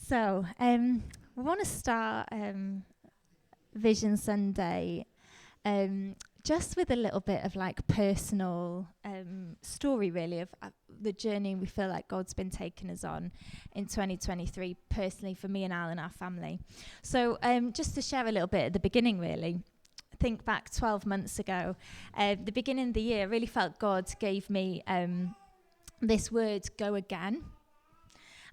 So, we want to start Vision Sunday just with a little bit of like personal story, really, of the journey we feel like God's been taking us on in 2023, personally for me and Al and our family. So, just to share a little bit at the beginning, really. Think back 12 months ago, the beginning of the year, I really felt God gave me this word, go again.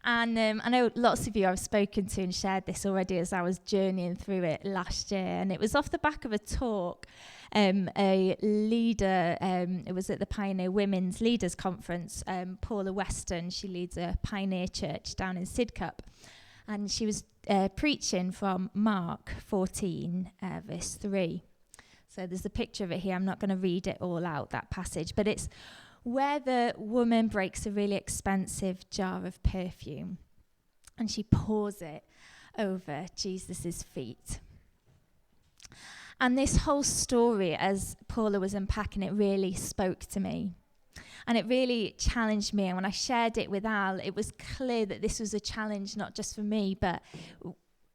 And I know lots of you I've spoken to and shared this already as I was journeying through it last year. And it was off the back of a talk, a leader, it was at the Pioneer Women's Leaders Conference, Paula Weston, she leads a Pioneer church down in Sidcup. And she was preaching from Mark 14, verse 3. So there's a picture of it here. I'm not going to read it all out, that passage. But it's where the woman breaks a really expensive jar of perfume and she pours it over Jesus' feet. And this whole story, as Paula was unpacking it, really spoke to me. And it really challenged me. And when I shared it with Al, it was clear that this was a challenge not just for me, but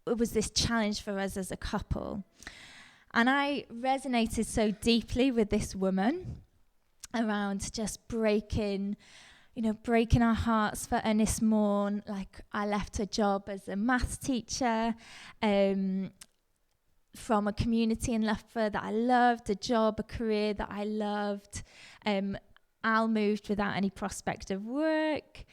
it was this challenge for us as a couple. And I resonated so deeply with this woman around just breaking our hearts for Ynys Mon. Like, I left a job as a maths teacher from a community in Loughborough that I loved, a career that I loved. Al moved without any prospect of work,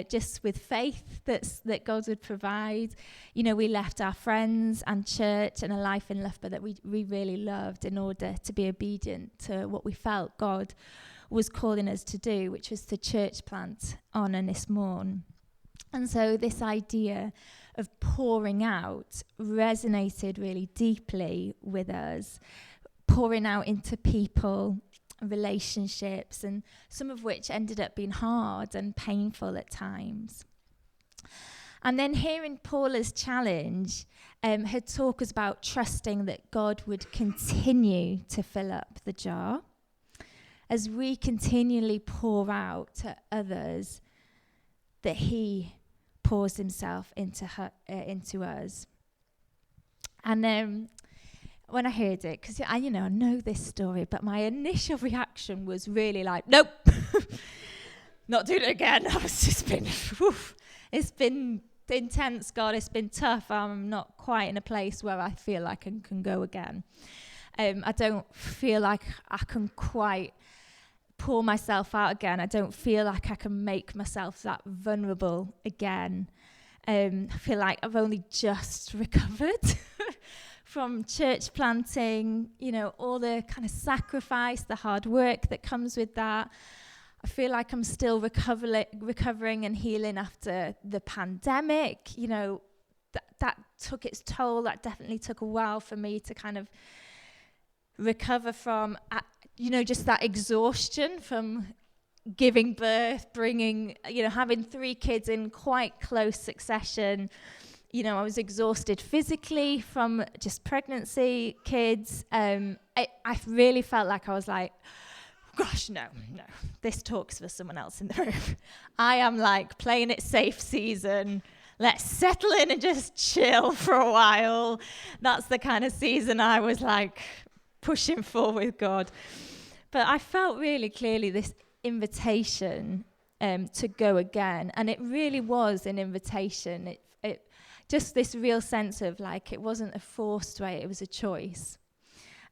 just with faith that God would provide. You know, we left our friends and church and a life in Loughborough that we really loved in order to be obedient to what we felt God was calling us to do, which was to church plant on Ynys Mon. And so this idea of pouring out resonated really deeply with us, pouring out into people, relationships, and some of which ended up being hard and painful at times. And then hearing Paula's challenge, her talk was about trusting that God would continue to fill up the jar as we continually pour out to others, that he pours himself into us. And when I heard it, because I know this story, but my initial reaction was really like, nope, not doing it again. It's been intense, God. It's been tough. I'm not quite in a place where I feel like I can go again. I don't feel like I can quite pour myself out again. I don't feel like I can make myself that vulnerable again. I feel like I've only just recovered from church planting, all the kind of sacrifice, the hard work that comes with that. I feel like I'm still recovering and healing after the pandemic. That took its toll. That definitely took a while for me to kind of recover from, just that exhaustion from giving birth, having 3 kids in quite close succession. I was exhausted physically from just pregnancy, kids. I really felt like I was like, gosh, no, this talk's for someone else in the room. I am like playing it safe season. Let's settle in and just chill for a while. That's the kind of season I was like pushing for with God. But I felt really clearly this invitation to go again. And it really was an invitation. It just this real sense of like, it wasn't a forced way, it was a choice.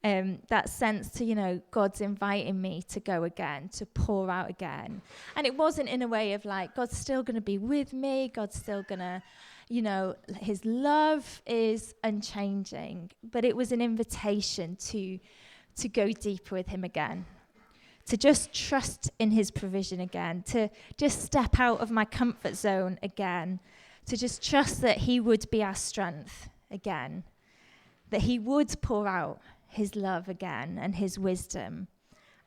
That sense to, God's inviting me to go again, to pour out again. And it wasn't in a way of like, God's still going to be with me, God's still going to, his love is unchanging. But it was an invitation to go deeper with him again, to just trust in his provision again, to just step out of my comfort zone again, to just trust that he would be our strength again, that he would pour out his love again and his wisdom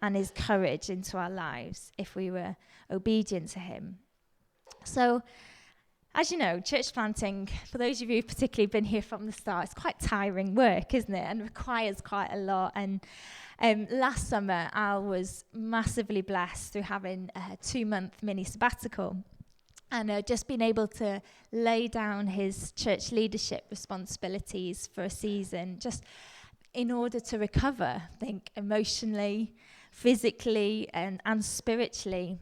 and his courage into our lives if we were obedient to him. So, as you know, church planting, for those of you who've particularly been here from the start, it's quite tiring work, isn't it? And requires quite a lot. And last summer, Al was massively blessed through having a 2-month mini sabbatical. and just being able to lay down his church leadership responsibilities for a season, just in order to recover, I think, emotionally, physically, and spiritually.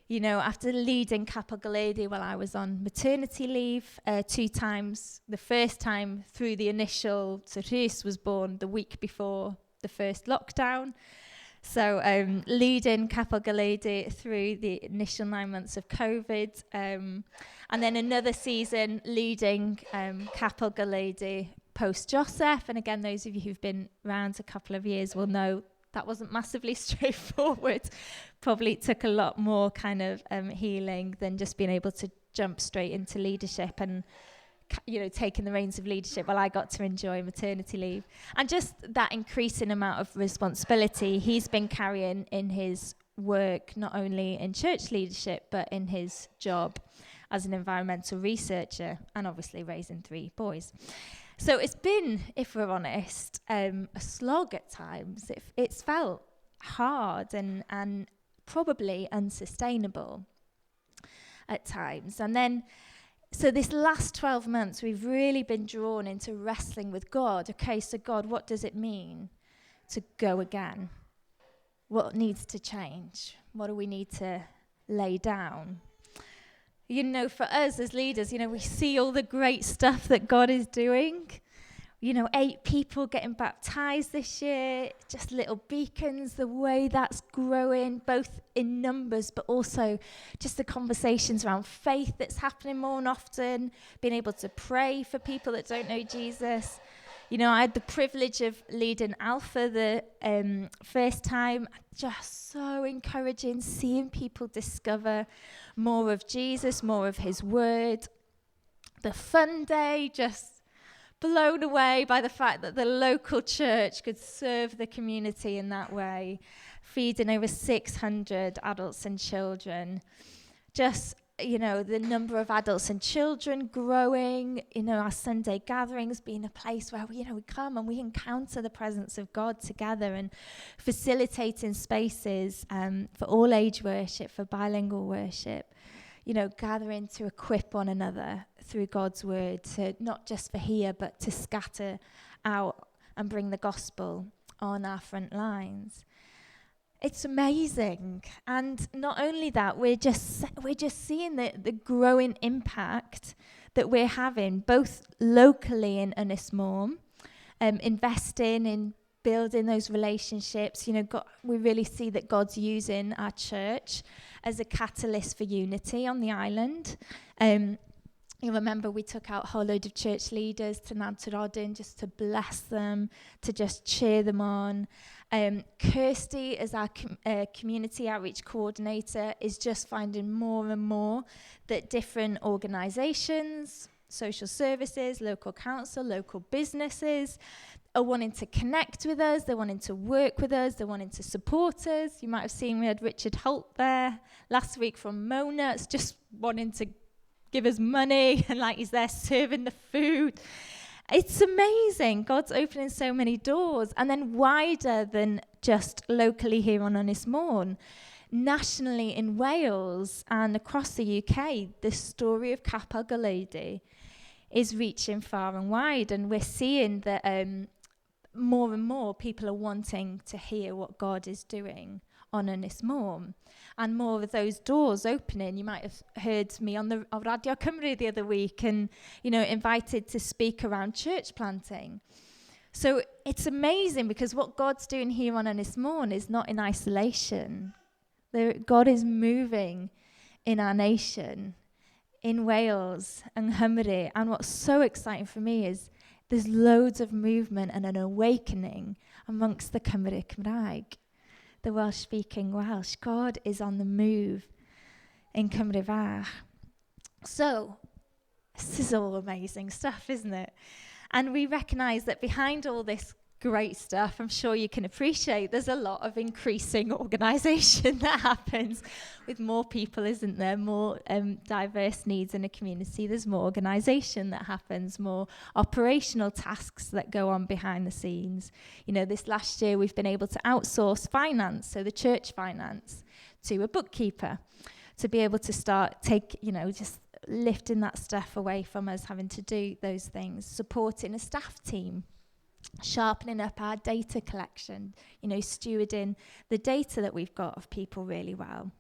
You know, after leading Capel Goleudy while I was on maternity leave 2 times, the first time through the initial, so Rhys was born the week before the first lockdown. So leading Capel Goleudy through the initial 9 months of COVID. And then another season leading Capel Goleudy post-Joseph. And again, those of you who've been around a couple of years will know that wasn't massively straightforward. Probably took a lot more kind of healing than just being able to jump straight into leadership and, you know, taking the reins of leadership while I got to enjoy maternity leave. And just that increasing amount of responsibility he's been carrying in his work, not only in church leadership, but in his job as an environmental researcher and obviously raising 3 boys. So it's been, if we're honest, a slog at times. It's felt hard and probably unsustainable at times. And then, so this last 12 months, we've really been drawn into wrestling with God. Okay, so God, what does it mean to go again? What needs to change? What do we need to lay down? You know, for us as leaders, you know, we see all the great stuff that God is doing. You know, 8 people getting baptized this year, just little beacons, the way that's growing, both in numbers, but also just the conversations around faith that's happening more and often, being able to pray for people that don't know Jesus. You know, I had the privilege of leading Alpha the first time. Just so encouraging, seeing people discover more of Jesus, more of his word. The fun day, just blown away by the fact that the local church could serve the community in that way, feeding over 600 adults and children. Just, you know, the number of adults and children growing, you know, our Sunday gatherings being a place where, we come and we encounter the presence of God together, and facilitating spaces for all age worship, for bilingual worship, you know, gathering to equip one another through God's word, to not just for here, but to scatter out and bring the gospel on our front lines. It's amazing. And not only that, we're just seeing the growing impact that we're having, both locally in Ynys Mon, investing in building those relationships. You know, we really see that God's using our church as a catalyst for unity on the island. You remember we took out a whole load of church leaders to Nantarodin just to bless them, to just cheer them on. Kirsty, as our community outreach coordinator, is just finding more and more that different organisations, social services, local council, local businesses are wanting to connect with us, they're wanting to work with us, they're wanting to support us. You might have seen we had Richard Holt there last week from Mona. It's just wanting to give us money, and like he's there serving the food. It's amazing. God's opening so many doors. And then wider than just locally here on Ynys Mon, nationally in Wales and across the UK, the story of Capel Goleudy is reaching far and wide. And we're seeing that more and more people are wanting to hear what God is doing on Ynys Mon, and more of those doors opening. You might have heard me on Radio Cymru the other week, and, you know, invited to speak around church planting. So it's amazing, because what God's doing here on Ynys Mon is not in isolation. God is moving in our nation, in Wales and Cymru. And what's so exciting for me is there's loads of movement and an awakening amongst the Cymru Cymraeg, the Welsh-speaking Welsh. God is on the move in Cymru Fach. So this is all amazing stuff, isn't it? And we recognise that behind all this great stuff, I'm sure you can appreciate, there's a lot of increasing organisation that happens with more people, isn't there? More diverse needs in a community. There's more organisation that happens, more operational tasks that go on behind the scenes. You know, this last year we've been able to outsource finance, so the church finance, to a bookkeeper. to be able to start just lifting that stuff away from us having to do those things, supporting a staff team, sharpening up our data collection, stewarding the data that we've got of people really well.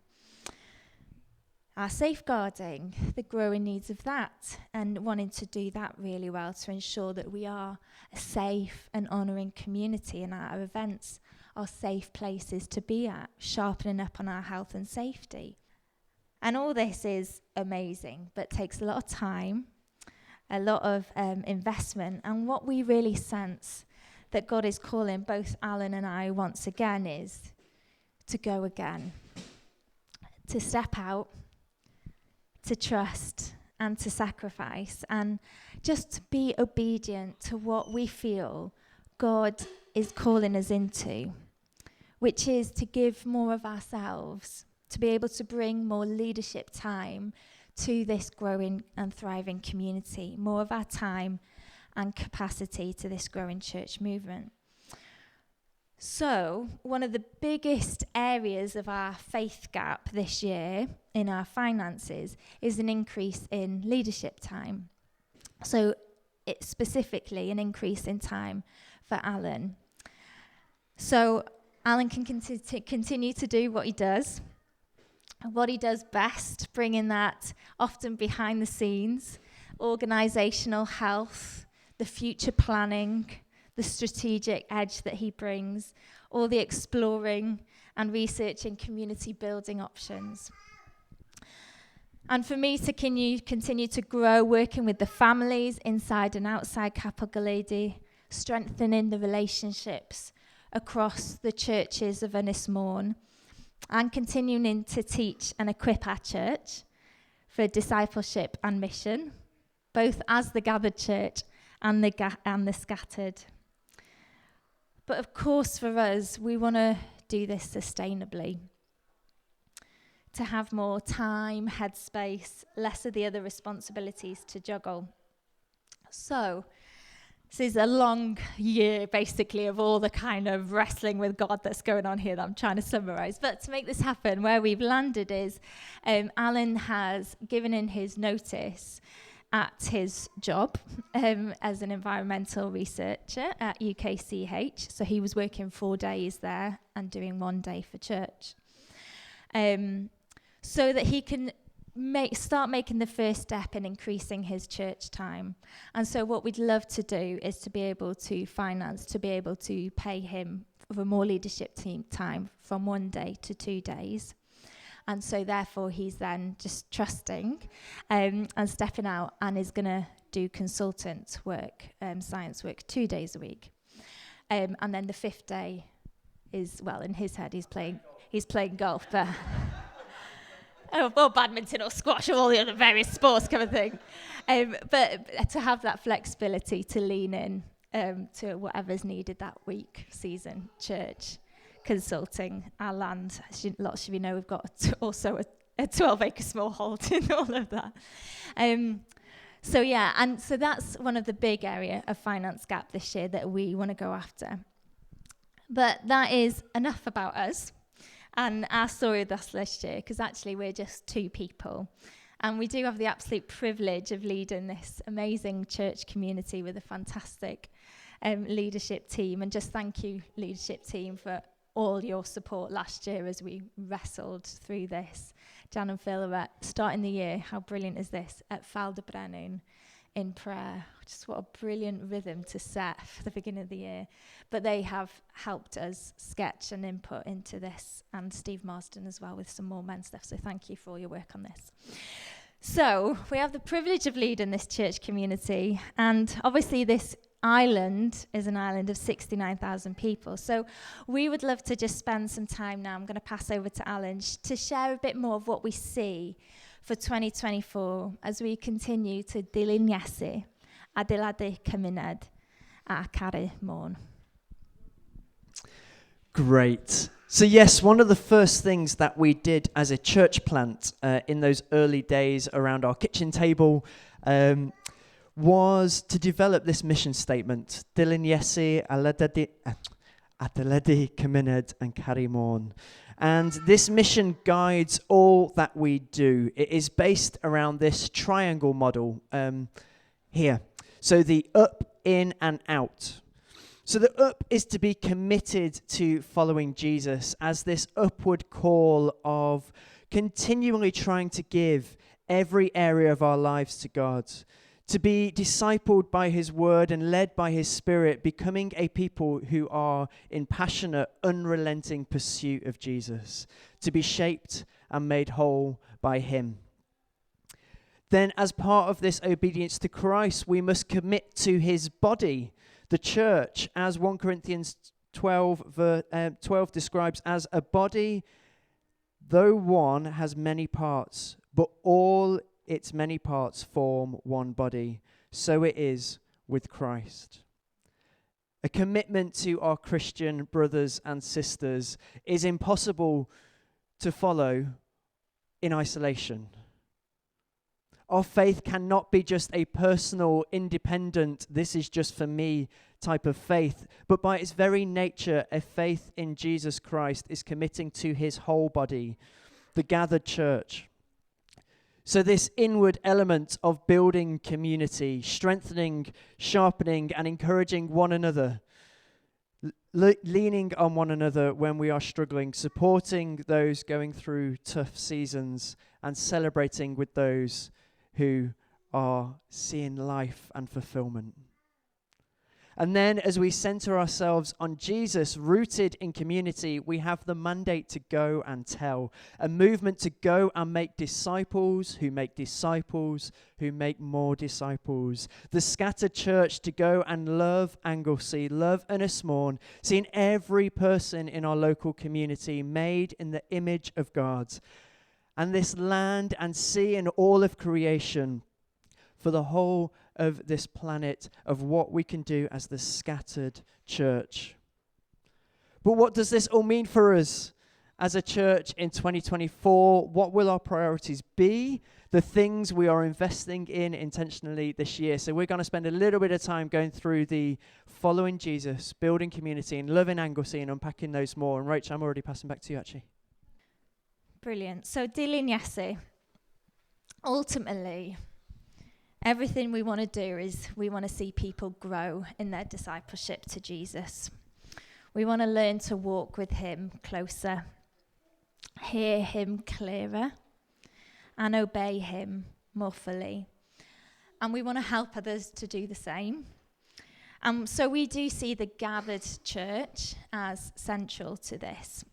Our safeguarding, the growing needs of that, and wanting to do that really well to ensure that we are a safe and honouring community and our events are safe places to be at, sharpening up on our health and safety. And all this is amazing, but takes a lot of time, a lot of investment, and what we really sense that God is calling both Alan and I once again is to go again, to step out, to trust and to sacrifice, and just be obedient to what we feel God is calling us into, which is to give more of ourselves, to be able to bring more leadership time to this growing and thriving community, more of our time and capacity to this growing church movement. So, one of the biggest areas of our faith gap this year in our finances is an increase in leadership time. So, it's specifically an increase in time for Alan. So, Alan can continue to do what he does best, bringing that often behind the scenes, organisational health, the future planning, the strategic edge that he brings, all the exploring and researching community building options. And for me to continue to grow, working with the families inside and outside Capel Goleudy, strengthening the relationships across the churches of Ynys Mon, and continuing to teach and equip our church for discipleship and mission, both as the gathered church and the scattered. But of course, for us, we want to do this sustainably, to have more time, headspace, less of the other responsibilities to juggle. So, this is a long year, basically, of all the kind of wrestling with God that's going on here that I'm trying to summarize. But to make this happen, where we've landed is Alan has given in his notice at his job as an environmental researcher at UKCH. So he was working 4 days there and doing 1 day for church. So that he can start making the first step in increasing his church time. And so what we'd love to do is to be able to pay him for more leadership team time from 1 day to 2 days. And so therefore he's then just trusting and stepping out and is going to do consultant work, science work, 2 days a week. And then the 5th day is, well, in his head he's playing golf, but or badminton or squash or all the other various sports kind of thing. But to have that flexibility to lean in to whatever's needed that week, season, church, consulting, our land. Lots of you know we've got also a 12-acre smallhold in all of that. So that's one of the big area of finance gap this year that we want to go after. But that is enough about us and our story with us this year, because actually we're just 2 people. And we do have the absolute privilege of leading this amazing church community with a fantastic leadership team. And just thank you, leadership team, for all your support last year as we wrestled through this. Jan and Phil are starting the year, how brilliant is this, at Falderbrennan in prayer. Just what a brilliant rhythm to set for the beginning of the year. But they have helped us sketch and input into this, and Steve Marsden as well with some more men's stuff. So thank you for all your work on this. So we have the privilege of leading this church community, and obviously this island is an island of 69,000 people. So we would love to just spend some time now. I'm going to pass over to Alan to share a bit more of what we see for 2024 as we continue to diliniesu adeiladu cymuned a Ynys Mon. Great. So yes, one of the first things that we did as a church plant in those early days around our kitchen table was to develop this mission statement, Diliniesu adeiladu cymuned and Ynys Mon. And this mission guides all that we do. It is based around this triangle model here. So the up, in, and out. So the up is to be committed to following Jesus as this upward call of continually trying to give every area of our lives to God, to be discipled by his word and led by his spirit, becoming a people who are in passionate, unrelenting pursuit of Jesus, to be shaped and made whole by him. Then as part of this obedience to Christ, we must commit to his body, the church, as 1 Corinthians 12 describes as a body, though one has many parts, but all its many parts form one body. So it is with Christ. A commitment to our Christian brothers and sisters is impossible to follow in isolation. Our faith cannot be just a personal, independent, this is just for me type of faith, but by its very nature, a faith in Jesus Christ is committing to his whole body, the gathered church. So this inward element of building community, strengthening, sharpening, and encouraging one another, leaning on one another when we are struggling, supporting those going through tough seasons, and celebrating with those who are seeing life and fulfillment. And then as we center ourselves on Jesus, rooted in community, we have the mandate to go and tell, a movement to go and make disciples who make disciples who make more disciples. The scattered church to go and love Anglesey, love Ynys Mon, seeing every person in our local community made in the image of God. And this land and sea and all of creation for the whole of this planet, of what we can do as the scattered church. But what does this all mean for us as a church in 2024? What will our priorities be? The things we are investing in intentionally this year. So we're going to spend a little bit of time going through the following Jesus, building community, and loving Anglesey, and unpacking those more. And Rach, I'm already passing back to you, actually. Brilliant. So dilyn Iesu, ultimately, everything we want to do is we want to see people grow in their discipleship to Jesus. We want to learn to walk with him closer, hear him clearer, and obey him more fully. And we want to help others to do the same. So we do see the gathered church as central to this.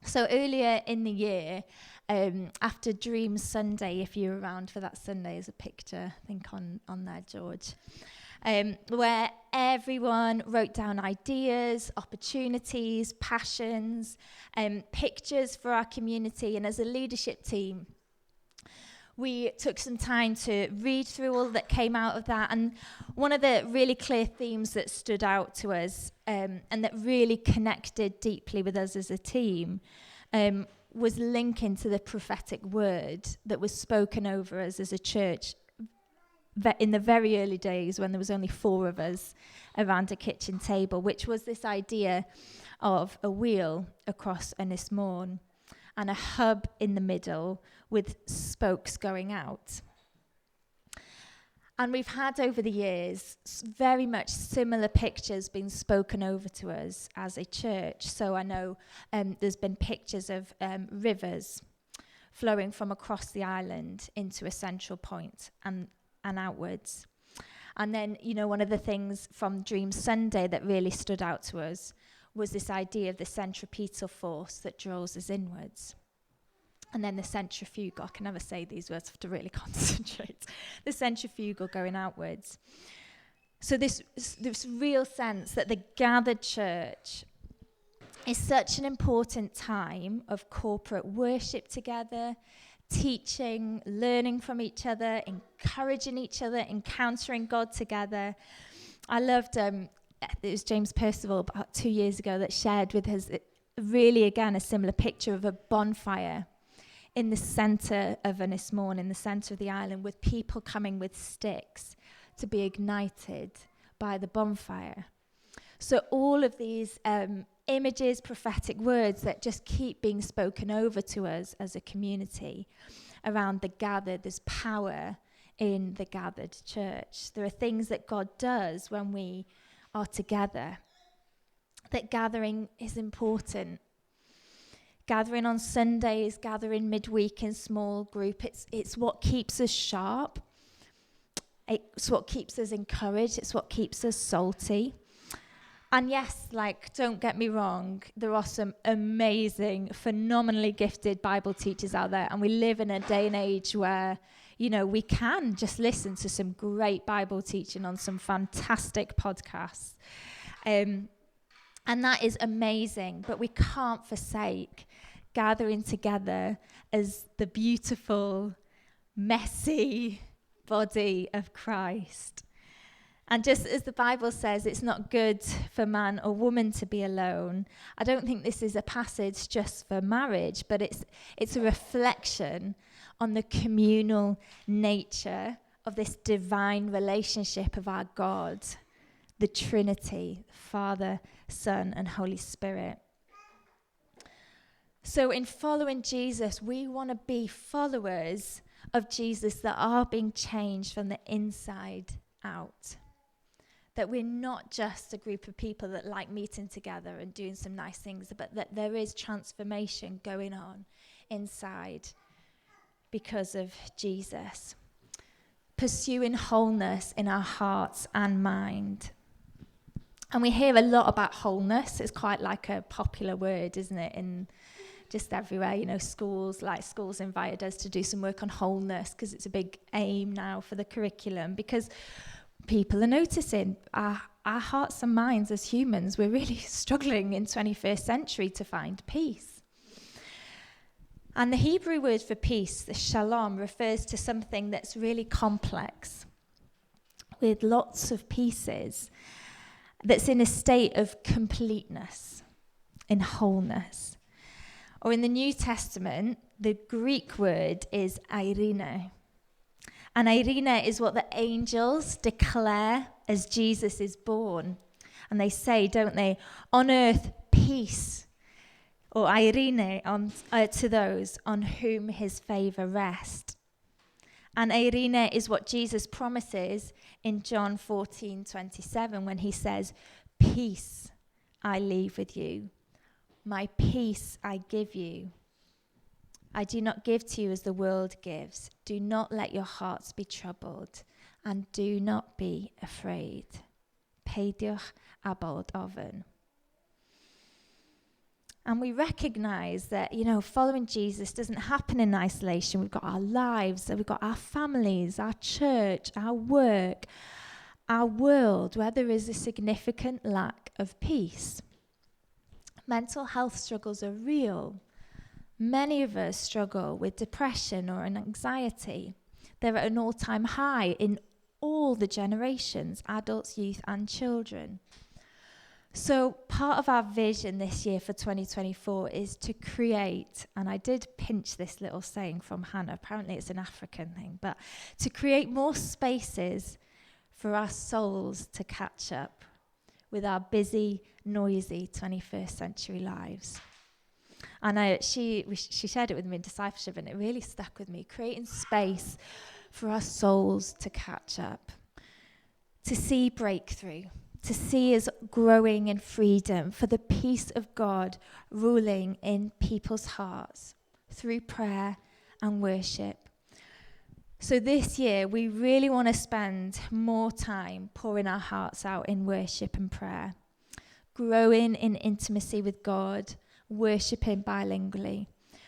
So earlier in the year, after Dream Sunday, if you were around for that Sunday, there's a picture, I think, on there, George, where everyone wrote down ideas, opportunities, passions, pictures for our community. And as a leadership team, we took some time to read through all that came out of that. And one of the really clear themes that stood out to us and that really connected deeply with us as a team was linking to the prophetic word that was spoken over us as a church in the very early days when there was only 4 of us around a kitchen table, which was this idea of a wheel across Ynys Mon and a hub in the middle with spokes going out. And we've had over the years very much similar pictures being spoken over to us as a church. So I know there's been pictures of rivers flowing from across the island into a central point and outwards. And then, one of the things from Dream Sunday that really stood out to us was this idea of the centripetal force that draws us inwards. And then the centrifugal, I can never say these words, I have to really concentrate. The centrifugal going outwards. So this real sense that the gathered church is such an important time of corporate worship together, teaching, learning from each other, encouraging each other, encountering God together. I loved, it was James Percival about 2 years ago that shared with us really, again, a similar picture of a bonfire in the centre of Ynys Mon, in the centre of the island, with people coming with sticks to be ignited by the bonfire. So all of these images, prophetic words that just keep being spoken over to us as a community around the gathered. There's power in the gathered church. There are things that God does when we are together. That gathering is important. Gathering on Sundays, gathering midweek in small group, it's what keeps us sharp. It's what keeps us encouraged. It's what keeps us salty. And yes, don't get me wrong, there are some amazing, phenomenally gifted Bible teachers out there. And we live in a day and age where, we can just listen to some great Bible teaching on some fantastic podcasts. And that is amazing. But we can't forsake gathering together as the beautiful, messy body of Christ. And just as the Bible says, it's not good for man or woman to be alone. I don't think this is a passage just for marriage, but it's a reflection on the communal nature of this divine relationship of our God, the Trinity, Father, Son, and Holy Spirit. So in following Jesus, we want to be followers of Jesus that are being changed from the inside out. That we're not just a group of people that like meeting together and doing some nice things, but that there is transformation going on inside because of Jesus. Pursuing wholeness in our hearts and mind. And we hear a lot about wholeness. It's quite like a popular word, isn't it, in just everywhere. Schools invited us to do some work on wholeness because it's a big aim now for the curriculum, because people are noticing our hearts and minds as humans, we're really struggling in 21st century to find peace. And the Hebrew word for peace, the shalom, refers to something that's really complex with lots of pieces, that's in a state of completeness, in wholeness. Or in the New Testament, the Greek word is eirene. And eirene is what the angels declare as Jesus is born. And they say, don't they, on earth, peace, or eirene to those on whom his favor rests. And eirene is what Jesus promises in John 14:27 when he says, peace I leave with you. My peace I give you. I do not give to you as the world gives. Do not let your hearts be troubled, and do not be afraid. Peidiwch a bod ofyn. And we recognize that, following Jesus doesn't happen in isolation. We've got our lives, we've got our families, our church, our work, our world, where there is a significant lack of peace. Mental health struggles are real. Many of us struggle with depression or anxiety. They're at an all-time high in all the generations, adults, youth, and children. So part of our vision this year for 2024 is to create, and I did pinch this little saying from Hannah, apparently it's an African thing, but to create more spaces for our souls to catch up with our busy, noisy 21st century lives. And she shared it with me in discipleship, and it really stuck with me, creating space for our souls to catch up, to see breakthrough, to see us growing in freedom, for the peace of God ruling in people's hearts through prayer and worship. So this year, we really want to spend more time pouring our hearts out in worship and prayer, growing in intimacy with God, worshipping bilingually.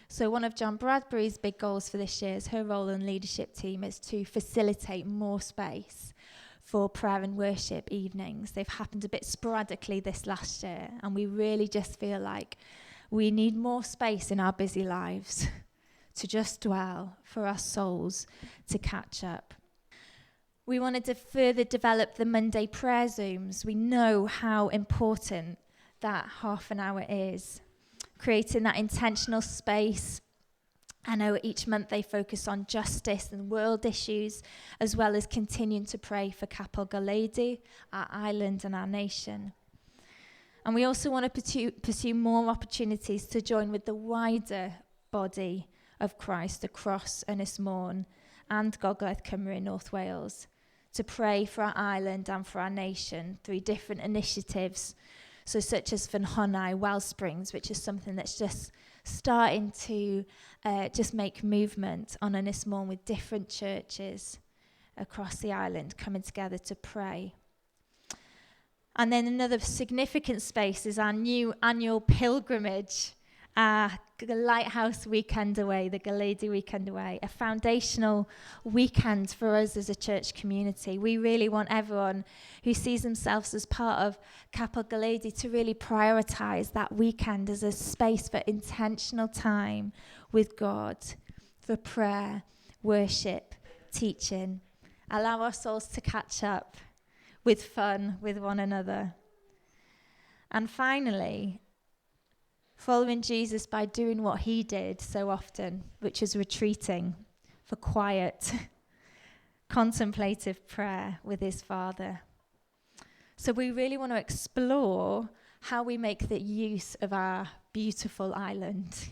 So one of John Bradbury's big goals for this year is her role in leadership team is to facilitate more space for prayer and worship evenings. They've happened a bit sporadically this last year, and we really just feel like we need more space in our busy lives to just dwell, for our souls to catch up. We wanted to further develop the Monday prayer Zooms. We know how important that half an hour is. Creating that intentional space. I know each month they focus on justice and world issues, as well as continuing to pray for Capel Goleudy, our island and our nation. And we also want to pursue more opportunities to join with the wider body of Christ across Ynys Mon and Gogledd Cymru in North Wales, to pray for our island and for our nation through different initiatives, so such as Fynhonnau Wellsprings, which is something that's just starting to just make movement on Ynys Mon, with different churches across the island coming together to pray. And then another significant space is our new annual pilgrimage, the Lighthouse Weekend Away, the Goleudy Weekend Away, a foundational weekend for us as a church community. We really want everyone who sees themselves as part of Capel Goleudy to really prioritise that weekend as a space for intentional time with God, for prayer, worship, teaching. Allow our souls to catch up with fun with one another. And finally, following Jesus by doing what he did so often, which is retreating for quiet, contemplative prayer with his Father. So we really want to explore how we make the use of our beautiful island,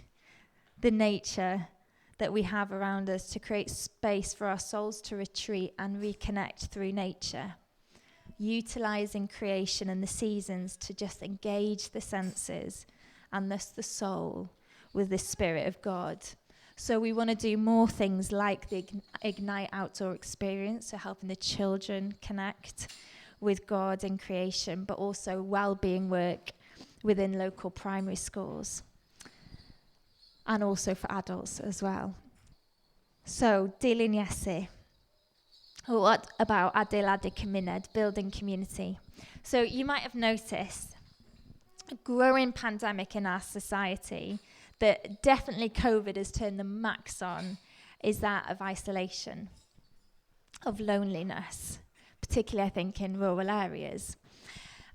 the nature that we have around us, to create space for our souls to retreat and reconnect through nature, utilizing creation and the seasons to just engage the senses and thus the soul with the Spirit of God. So we want to do more things like the Ignite outdoor experience, so helping the children connect with God in creation, but also well-being work within local primary schools, and also for adults as well. So, dilyn Iesu. What about adeiladu cymuned, building community? So you might have noticed a growing pandemic in our society that definitely COVID has turned the max on, is that of isolation, of loneliness, particularly I think in rural areas,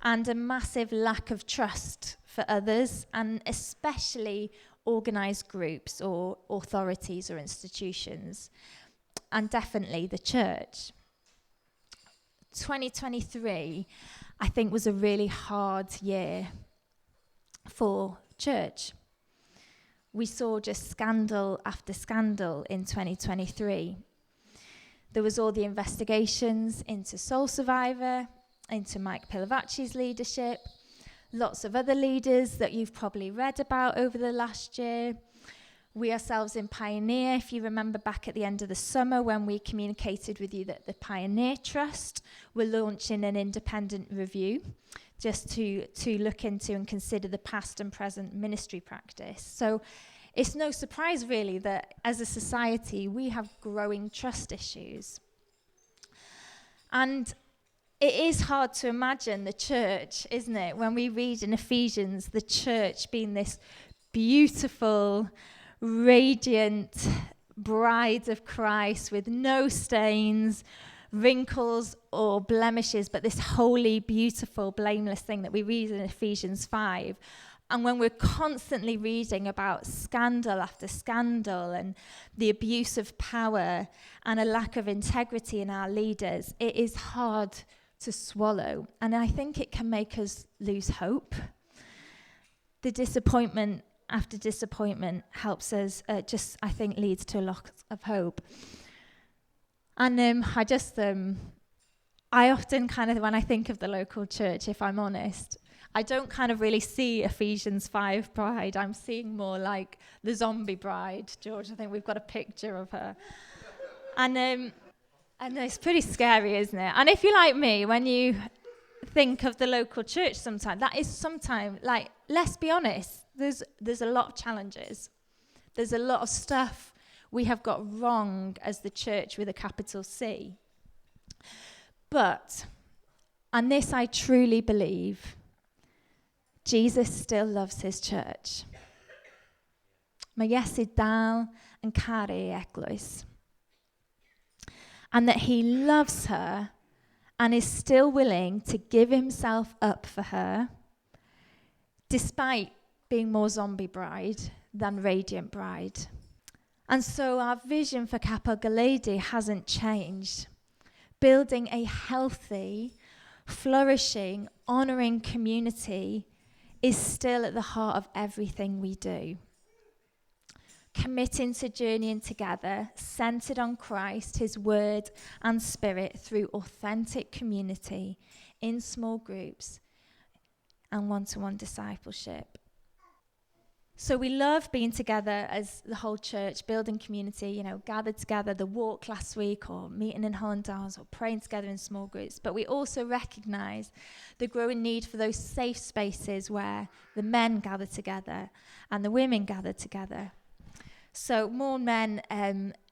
and a massive lack of trust for others, and especially organised groups or authorities or institutions, and definitely the church. 2023, I think, was a really hard year for church. We saw just scandal after scandal in 2023. There was all the investigations into Soul Survivor, into Mike Pilavachi's leadership, lots of other leaders that you've probably read about over the last year. We ourselves in Pioneer, if you remember back at the end of the summer when we communicated with you that the Pioneer Trust were launching an independent review just to look into and consider the past and present ministry practice. So it's no surprise really that as a society we have growing trust issues. And it is hard to imagine the church, isn't it? When we read in Ephesians, the church being this beautiful, radiant bride of Christ with no stains, wrinkles or blemishes, but this holy, beautiful, blameless thing that we read in Ephesians 5. And when we're constantly reading about scandal after scandal and the abuse of power and a lack of integrity in our leaders, it is hard to swallow. And I think it can make us lose hope. The disappointment after disappointment helps us, I think leads to a lot of hope. And I often kind of, when I think of the local church, if I'm honest, I don't kind of really see Ephesians 5 bride. I'm seeing more like the zombie bride. George, I think we've got a picture of her. And it's pretty scary, isn't it? And if you're like me, when you think of the local church sometimes, that is sometimes, like, let's be honest, there's a lot of challenges. There's a lot of stuff we have got wrong as the church with a capital C. But, and this I truly believe, Jesus still loves his church. Mae Iesu dal yn caru ei eglwys. And that he loves her and is still willing to give himself up for her, despite being more zombie bride than radiant bride. And so our vision for Capel Goleudy hasn't changed. Building a healthy, flourishing, honouring community is still at the heart of everything we do. Committing to journeying together, centered on Christ, his word and spirit through authentic community in small groups and one-to-one discipleship. So we love being together as the whole church, building community, gathered together, the walk last week, or meeting in Hollandars, or praying together in small groups. But we also recognise the growing need for those safe spaces where the men gather together and the women gather together. So More Men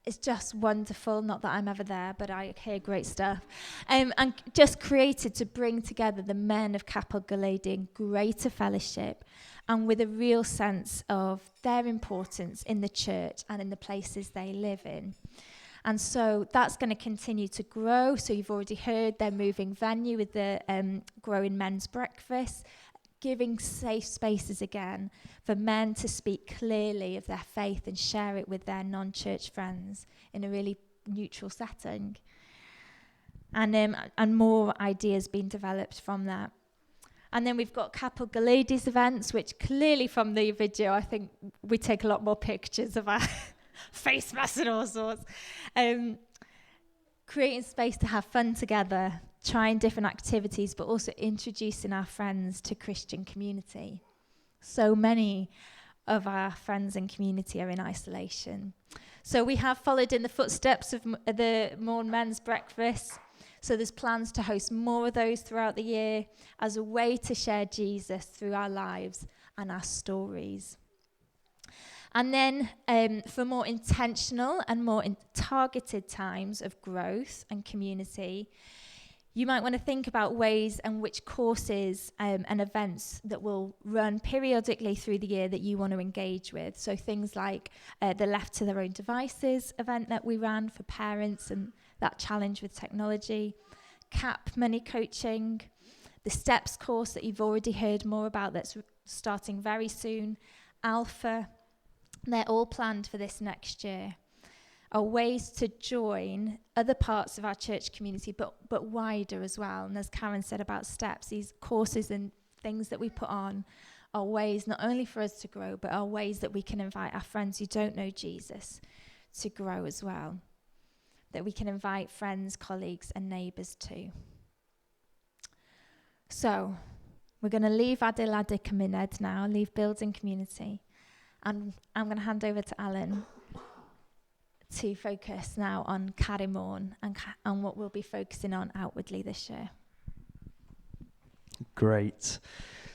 is just wonderful. Not that I'm ever there, but I hear great stuff. And just created to bring together the men of Capel Goleudy in greater fellowship and with a real sense of their importance in the church and in the places they live in. And so that's going to continue to grow. So you've already heard they're moving venue with the growing men's breakfast, giving safe spaces again for men to speak clearly of their faith and share it with their non-church friends in a really neutral setting. And more ideas being developed from that. And then we've got Capel Goleudy's events, which clearly from the video, I think we take a lot more pictures of our face masks and all sorts. Creating space to have fun together, trying different activities, but also introducing our friends to Christian community. So many of our friends and community are in isolation. So we have followed in the footsteps of the Morn Men's Breakfast. So there's plans to host more of those throughout the year as a way to share Jesus through our lives and our stories. And then for more intentional and more targeted times of growth and community, you might want to think about ways and which courses and events that will run periodically through the year that you want to engage with. So things like the Left to Their Own Devices event that we ran for parents and that challenge with technology, CAP money coaching, the STEPS course that you've already heard more about that's starting very soon, Alpha. They're all planned for this next year, are ways to join other parts of our church community, but wider as well. And as Karen said about STEPS, these courses and things that we put on are ways not only for us to grow, but are ways that we can invite our friends who don't know Jesus to grow as well, that we can invite friends, colleagues, and neighbours too. So we're going to leave Adeiladu Cymuned now, leave building community. And I'm going to hand over to Alan to focus now on Ynys Mon and what we'll be focusing on outwardly this year. Great.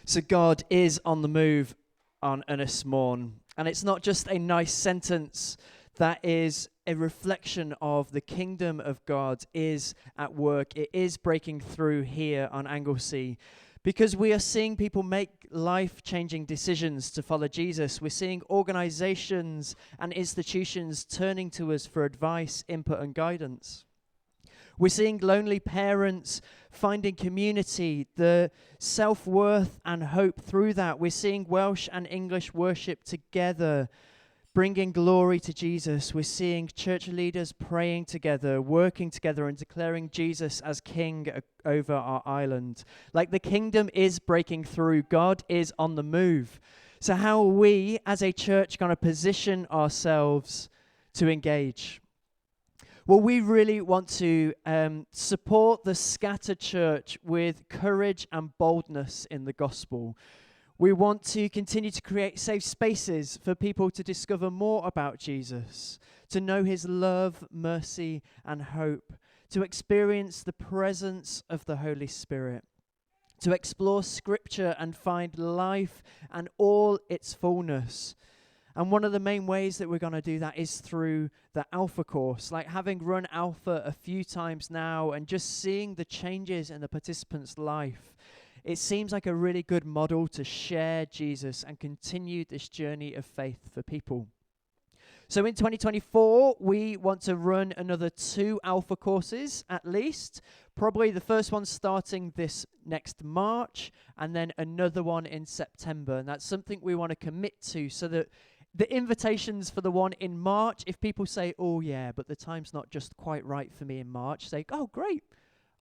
So God is on the move on Ynys Mon. And it's not just a nice sentence, that is a reflection of the kingdom of God is at work. It is breaking through here on Anglesey. Because we are seeing people make life-changing decisions to follow Jesus. We're seeing organizations and institutions turning to us for advice, input, and guidance. We're seeing lonely parents finding community, the self-worth and hope through that. We're seeing Welsh and English worship together, bringing glory to Jesus. We're seeing church leaders praying together, working together, and declaring Jesus as King over our island. Like the kingdom is breaking through. God is on the move. So how are we as a church going to position ourselves to engage? Well, we really want to support the scattered church with courage and boldness in the gospel. We want to continue to create safe spaces for people to discover more about Jesus, to know his love, mercy, and hope, to experience the presence of the Holy Spirit, to explore Scripture and find life and all its fullness. And one of the main ways that we're going to do that is through the Alpha course, like having run Alpha a few times now and just seeing the changes in the participants' life. It seems like a really good model to share Jesus and continue this journey of faith for people. So in 2024, we want to run another 2 Alpha courses at least. Probably the first one starting this next March and then another one in September. And that's something we want to commit to so that the invitations for the one in March, if people say, oh yeah, but the time's not just quite right for me in March, say, oh great.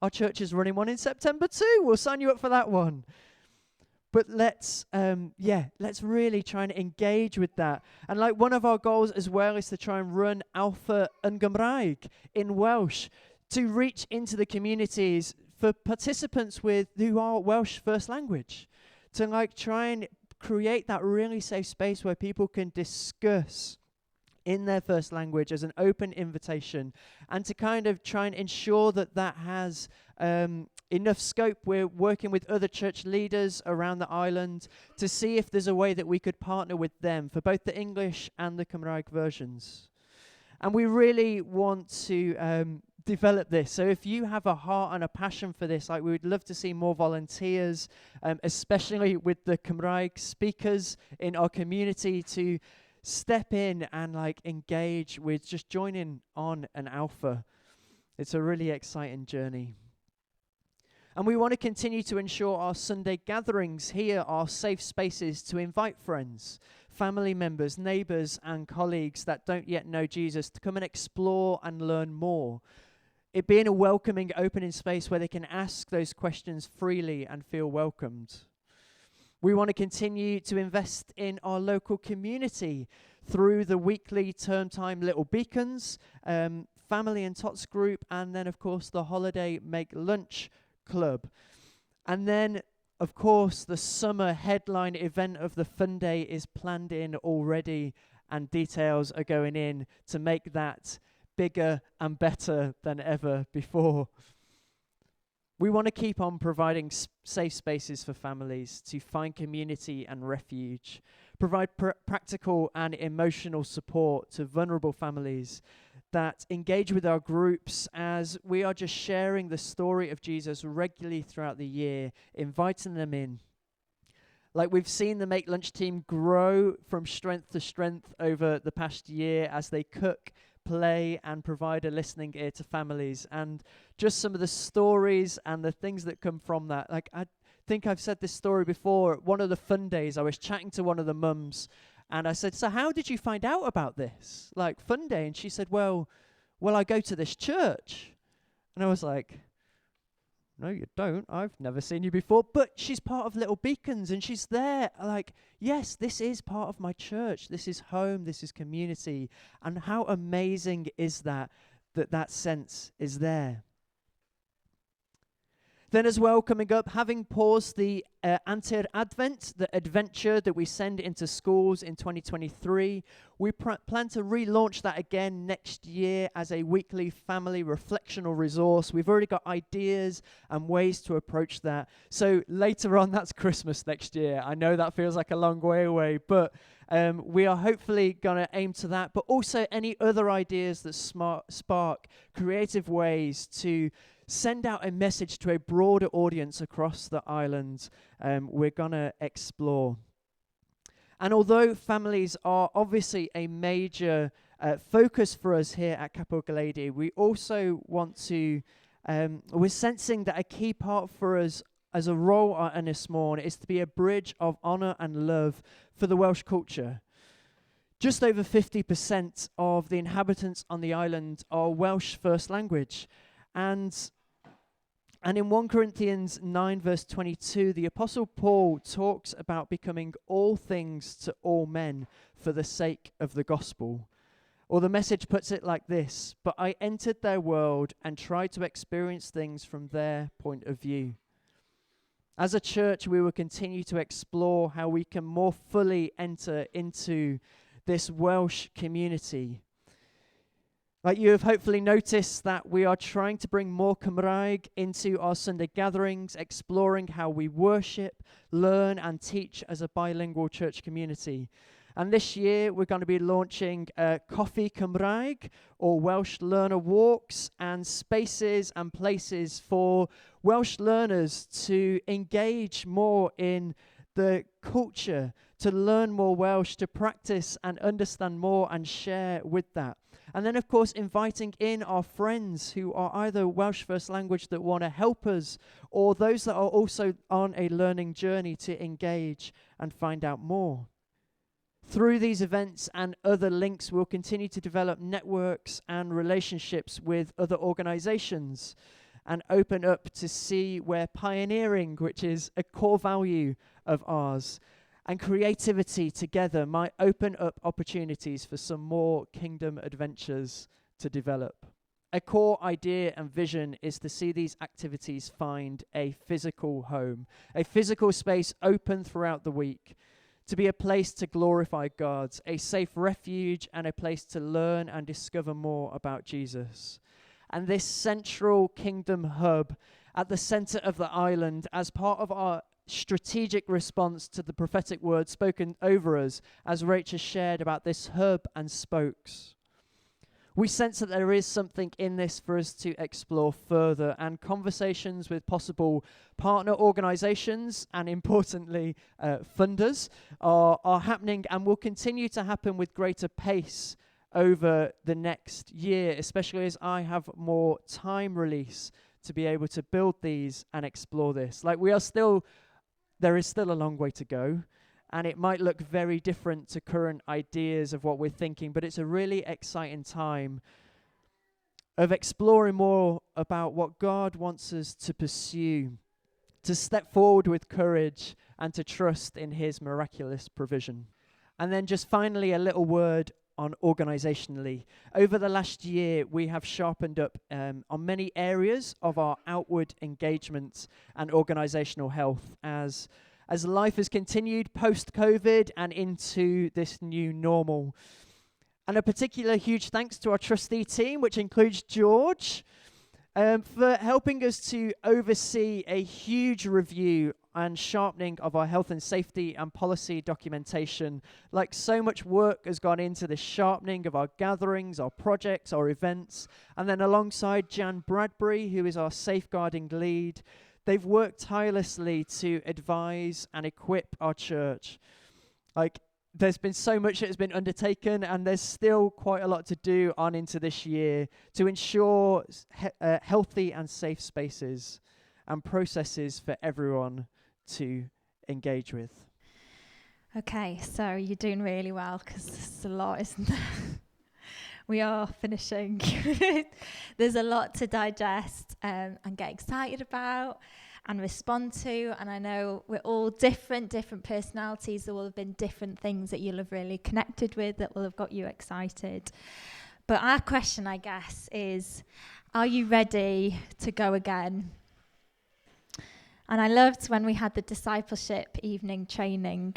Our church is running one in September too. We'll sign you up for that one. But let's really try and engage with that. And like one of our goals as well is to try and run Alpha yn Gymraeg in Welsh to reach into the communities for participants who are Welsh first language, to like try and create that really safe space where people can discuss in their first language as an open invitation, and to kind of try and ensure that that has enough scope. We're working with other church leaders around the island to see if there's a way that we could partner with them for both the English and the Cymraeg versions. And we really want to develop this. So if you have a heart and a passion for this, like we would love to see more volunteers, especially with the Cymraeg speakers in our community, to step in and like engage with just joining on an Alpha. It's a really exciting journey. And we want to continue to ensure our Sunday gatherings here are safe spaces to invite friends, family members, neighbours and colleagues that don't yet know Jesus to come and explore and learn more. It being a welcoming, opening space where they can ask those questions freely and feel welcomed. We want to continue to invest in our local community through the weekly term time Little Beacons, Family and Tots group, and then, of course, the Holiday Make Lunch Club. And then, of course, the summer headline event of the Fun Day is planned in already, and details are going in to make that bigger and better than ever before. We want to keep on providing safe spaces for families to find community and refuge, provide practical and emotional support to vulnerable families that engage with our groups as we are just sharing the story of Jesus regularly throughout the year, inviting them in. Like we've seen the Make Lunch team grow from strength to strength over the past year as they cook, play and provide a listening ear to families, and just some of the stories and the things that come from that. Like I think I've said this story before. One of the Fun Days, I was chatting to one of the mums and I said, so how did you find out about this, like Fun Day? And she said, well, I go to this church. And I was like, no, you don't. I've never seen you before. But she's part of Little Beacons and she's there. Like, yes, this is part of my church. This is home. This is community. And how amazing is that sense is there. Then as well, coming up, having paused the Antir Advent, the adventure that we send into schools in 2023, we plan to relaunch that again next year as a weekly family reflectional resource. We've already got ideas and ways to approach that. So later on, that's Christmas next year. I know that feels like a long way away, but we are hopefully going to aim to that. But also any other ideas that spark creative ways to send out a message to a broader audience across the island, we're going to explore. And although families are obviously a major focus for us here at Capel Goleudy, we also want to, we're sensing that a key part for us as a role at Ynys Mon is to be a bridge of honour and love for the Welsh culture. Just over 50% of the inhabitants on the island are Welsh first language. And in 1 Corinthians 9 verse 22, the Apostle Paul talks about becoming all things to all men for the sake of the gospel. Or the Message puts it like this: but I entered their world and tried to experience things from their point of view. As a church, we will continue to explore how we can more fully enter into this Welsh community. Like you have hopefully noticed that we are trying to bring more Cymraeg into our Sunday gatherings, exploring how we worship, learn and teach as a bilingual church community. And this year we're going to be launching Coffee Cymraeg, or Welsh Learner Walks, and spaces and places for Welsh learners to engage more in the culture, to learn more Welsh, to practice and understand more and share with that. And then, of course, inviting in our friends who are either Welsh first language that want to help us, or those that are also on a learning journey to engage and find out more. Through these events and other links, we'll continue to develop networks and relationships with other organizations. and open up to see where pioneering, which is a core value of ours, and creativity together might open up opportunities for some more kingdom adventures to develop. A core idea and vision is to see these activities find a physical home, a physical space open throughout the week, to be a place to glorify God, a safe refuge, and a place to learn and discover more about Jesus. And this central kingdom hub at the center of the island, as part of our strategic response to the prophetic word spoken over us, as Rachel shared about this hub and spokes. We sense that there is something in this for us to explore further, and conversations with possible partner organizations and, importantly, funders are happening and will continue to happen with greater pace over the next year, especially as I have more time release to be able to build these and explore this. Like, there is still a long way to go. And it might look very different to current ideas of what we're thinking, but it's a really exciting time of exploring more about what God wants us to pursue, to step forward with courage and to trust in his miraculous provision. And then just finally, a little word on organizationally. Over the last year, we have sharpened up on many areas of our outward engagement and organizational health as life has continued post-COVID and into this new normal. And a particular huge thanks to our trustee team, which includes George, for helping us to oversee a huge review and sharpening of our health and safety and policy documentation. Like, so much work has gone into the sharpening of our gatherings, our projects, our events. And then alongside Jan Bradbury, who is our safeguarding lead, they've worked tirelessly to advise and equip our church. Like, there's been so much that has been undertaken, and there's still quite a lot to do on into this year to ensure healthy and safe spaces and processes for everyone to engage with. Okay, so you're doing really well, because there's a lot, isn't there? We are finishing. There's a lot to digest and get excited about and respond to. And I know we're all different personalities. There will have been different things that you'll have really connected with that will have got you excited. But our question, I guess, is, are you ready to go again? And I loved when we had the discipleship evening training,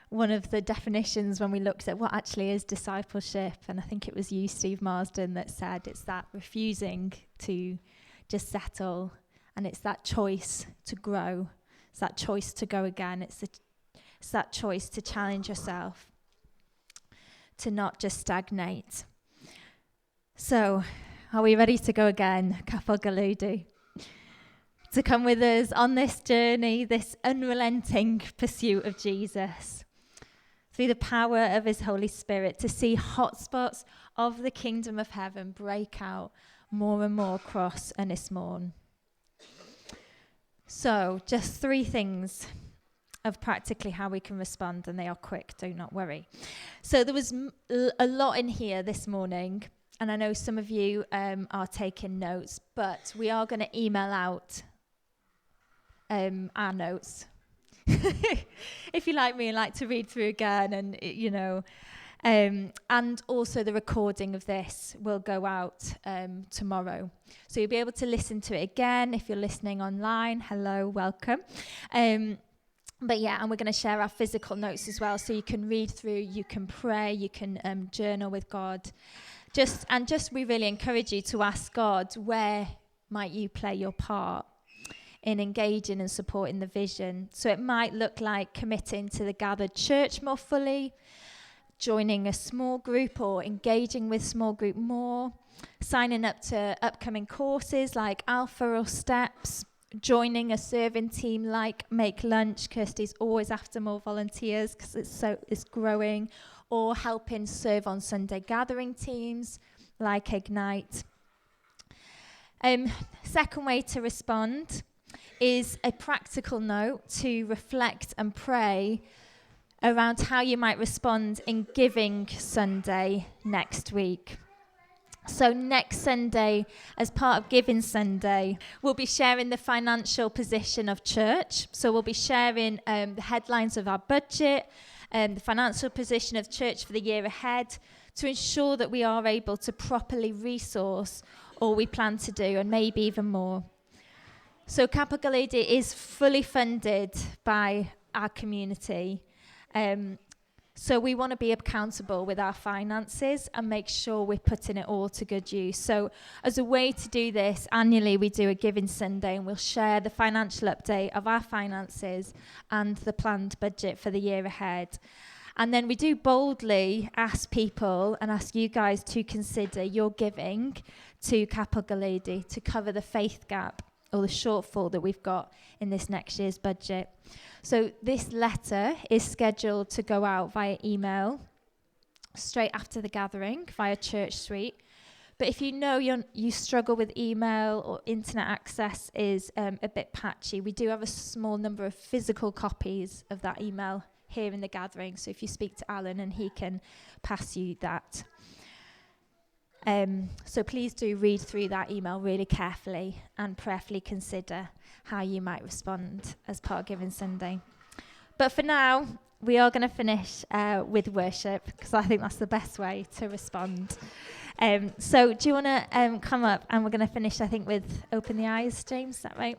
one of the definitions when we looked at what actually is discipleship, and I think it was you, Steve Marsden, that said it's that refusing to just settle, and it's that choice to grow, it's that choice to go again, it's that choice to challenge yourself, to not just stagnate. So, are we ready to go again, Capel Goleudy? To come with us on this journey, this unrelenting pursuit of Jesus, through the power of his Holy Spirit, to see hotspots of the kingdom of heaven break out more and more across Ynys Mon. So, just 3 things of practically how we can respond, and they are quick, do not worry. So there was a lot in here this morning, and I know some of you are taking notes, but we are going to email out our notes. If you like me and like to read through again, and and also the recording of this will go out tomorrow, so you'll be able to listen to it again. If you're listening online, hello, welcome. But yeah, and we're going to share our physical notes as well, so you can read through, you can pray, you can journal with God. We really encourage you to ask God, where might you play your part in engaging and supporting the vision? So it might look like committing to the gathered church more fully, joining a small group or engaging with small group more, signing up to upcoming courses like Alpha or Steps, joining a serving team like Make Lunch. Kirsty's always after more volunteers because it's growing, or helping serve on Sunday gathering teams like Ignite. Second way to respond is a practical note to reflect and pray around how you might respond in Giving Sunday next week. So next Sunday, as part of Giving Sunday, we'll be sharing the financial position of church. So we'll be sharing the headlines of our budget, the financial position of church for the year ahead, to ensure that we are able to properly resource all we plan to do, and maybe even more. So Capel Goleudy is fully funded by our community. So we want to be accountable with our finances and make sure we're putting it all to good use. So as a way to do this, annually we do a Giving Sunday, and we'll share the financial update of our finances and the planned budget for the year ahead. And then we do boldly ask people and ask you guys to consider your giving to Capel Goleudy to cover the faith gap or the shortfall that we've got in this next year's budget. So this letter is scheduled to go out via email straight after the gathering via Church Suite. But if you know you struggle with email or internet access is a bit patchy, we do have a small number of physical copies of that email here in the gathering. So if you speak to Alan, and he can pass you that. So please do read through that email really carefully and prayerfully consider how you might respond as part of Giving Sunday. But for now, we are going to finish with worship, because I think that's the best way to respond. So do you want to come up, and we're going to finish, I think, with Open the Eyes, James, is that right?